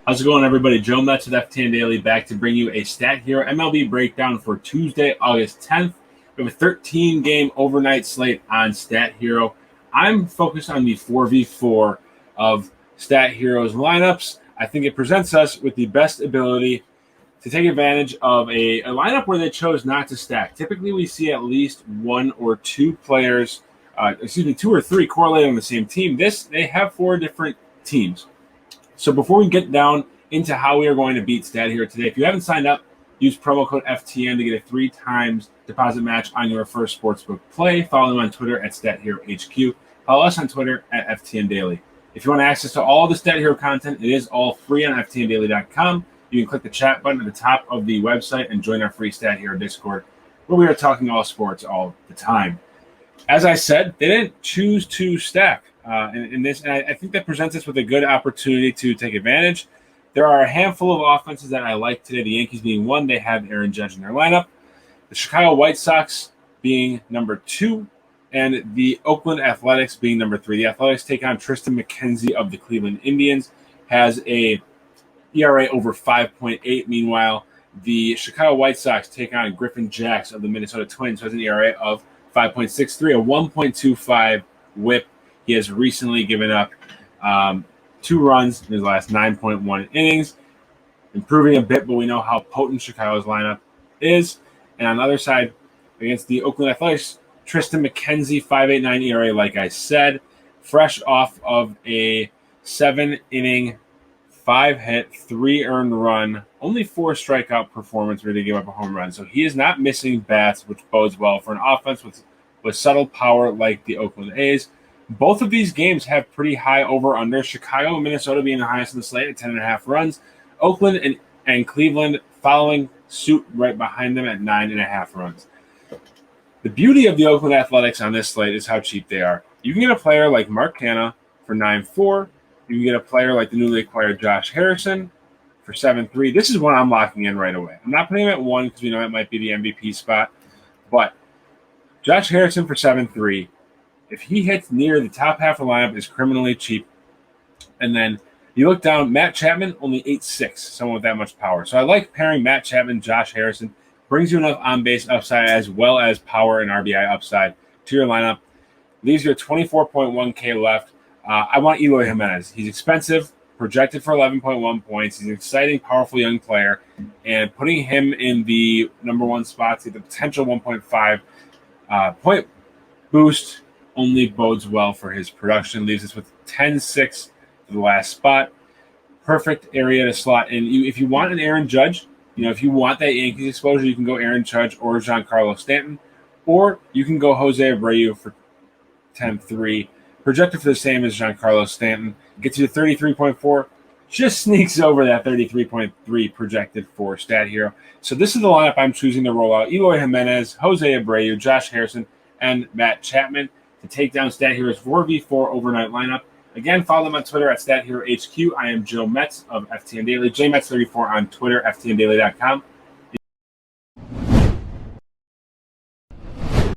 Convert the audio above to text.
How's it going, everybody? Joe Metz with FTN Daily back to bring you a StatHero MLB breakdown for Tuesday, August 10th. We have a 13-game overnight slate on StatHero. I'm focused on the 4v4 of StatHero's lineups. I think it presents us with the best ability to take advantage of a lineup where they chose not to stack. Typically, we see at least one or two players, two or three correlated on the same team. They have four different teams. So before we get down into how we are going to beat StatHero today, if you haven't signed up, use promo code FTN to get a 3 times deposit match on your first sportsbook play. Follow them on Twitter at StatHeroHQ. Follow us on Twitter at FTN Daily. If you want access to all the StatHero content, it is all free on FTNDaily.com. You can click the chat button at the top of the website and join our free StatHero Discord, where we are talking all sports all the time. As I said, they didn't choose to stack. And I think that presents us with a good opportunity to take advantage. There are a handful of offenses that I like today. The Yankees being one, they have Aaron Judge in their lineup. The Chicago White Sox being number 2, and the Oakland Athletics being number 3. The Athletics take on Tristan McKenzie of the Cleveland Indians, has a ERA over 5.8. Meanwhile, the Chicago White Sox take on Griffin Jax of the Minnesota Twins, who has an ERA of 5.63, a 1.25 WHIP. He has recently given up 2 runs in his last 9.1 innings, improving a bit, but we know how potent Chicago's lineup is. And on the other side, against the Oakland Athletics, Tristan McKenzie, 5.89 ERA, like I said, fresh off of a 7-inning, 5-hit, 3 earned run, only 4 strikeout performance where they gave up a home run. So he is not missing bats, which bodes well for an offense with subtle power like the Oakland A's. Both of these games have pretty high over-under. Chicago and Minnesota being the highest in the slate at 10.5 runs. Oakland and Cleveland following suit right behind them at 9.5 runs. The beauty of the Oakland Athletics on this slate is how cheap they are. You can get a player like Mark Canha for 9.4. You can get a player like the newly acquired Josh Harrison for 7.3. This is one I'm locking in right away. I'm not putting him at 1 because we know that might be the MVP spot. But Josh Harrison for 7.3. If he hits near the top half of the lineup, is criminally cheap. And then you look down, Matt Chapman, only 8.6, someone with that much power. So I like pairing Matt Chapman, Josh Harrison. Brings you enough on-base upside as well as power and RBI upside to your lineup. Leaves you at 24.1K left. I want Eloy Jimenez. He's expensive, projected for 11.1 points. He's an exciting, powerful young player. And putting him in the number 1 spot to the potential 1.5 point boost only bodes well for his production. Leaves us with 10.6 for the last spot. Perfect area to slot in. If you want an Aaron Judge, if you want that Yankees exposure, you can go Aaron Judge or Giancarlo Stanton, or you can go Jose Abreu for 10.3. Projected for the same as Giancarlo Stanton. Gets you to 33.4. Just sneaks over that 33.3 projected for StatHero. So this is the lineup I'm choosing to roll out. Eloy Jimenez, Jose Abreu, Josh Harrison, and Matt Chapman to take down StatHero's 4v4 overnight lineup. Again, follow them on Twitter at StatHeroHQ. I am Joe Metz of FTN Daily, JMetz34 on Twitter, FTNDaily.com.